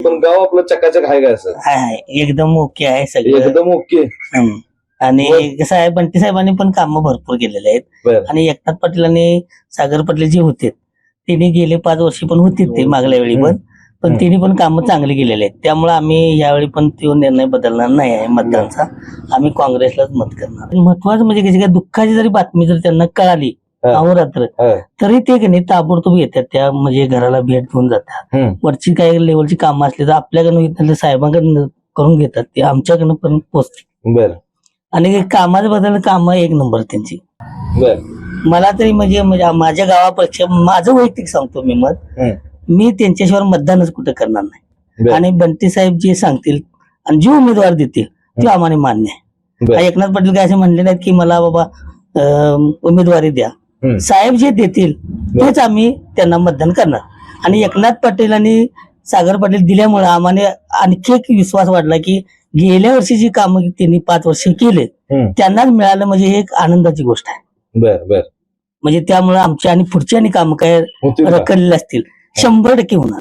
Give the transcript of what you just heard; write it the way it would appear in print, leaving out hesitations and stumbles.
पण गाव आपलं चकाचक आहे का असं? हाय एकदम ओके आहे सगळं. एकदम ओके. आणि कसं आहे, बंटी साहेबांनी पण कामं भरपूर केलेले आहेत. बर. आणि एकनाथ पाटील आणि सागर पाटील जे होते त्यांनी गेले 5 वर्षी पण होते ते मागल्या वेळी पण त्यांनी पण कामं चांगली केलेले आहेत. त्यामुळे आम्ही यावेळी पण तो निर्णय बदलणार नाही आहे मतदानचा. आम्ही काँग्रेसलाच मत करणार. महत्वाचं म्हणजे कशी काय, दुःखाची जरी बातमी जर त्यांना कळाली अहोरात्र तरी ते की नाही ताबडतोब येतात, त्या म्हणजे घराला भेट घेऊन जातात. वरची काही लेवलची कामं असली तर आपल्याकडनं साहेबांकडनं करून घेतात, ते आमच्याकडनं पण पोहोचते. बर. आणि कामाचं बदल काम एक नंबर त्यांची. बर. मला तरी म्हणजे माझ्या गावापेक्षा माझं वैयक्तिक सांगतो मी मत, मी त्यांच्याशिवाय मतदानच कुठं करणार नाही. आणि बंटी साहेब जे सांगतील आणि जे उमेदवार देतील ते आम्हाला मान्य आहे. एकनाथ पाटील काय असे म्हणले नाहीत की मला बाबा उमेदवारी द्या. साहेब जे देतील तेच आम्ही त्यांना मतदान करणार. आणि एकनाथ पाटील आणि सागर पाटील दिल्यामुळे आम्हाला आणखी एक विश्वास वाढला की गेल्या वर्षी जी कामं त्यांनी 5 वर्ष केले त्यांनाच मिळालं, म्हणजे हे एक आनंदाची गोष्ट आहे. बर बर. म्हणजे त्यामुळे आमच्या आणि पुढच्या कामं काय रखडलेले असतील 100% होणार.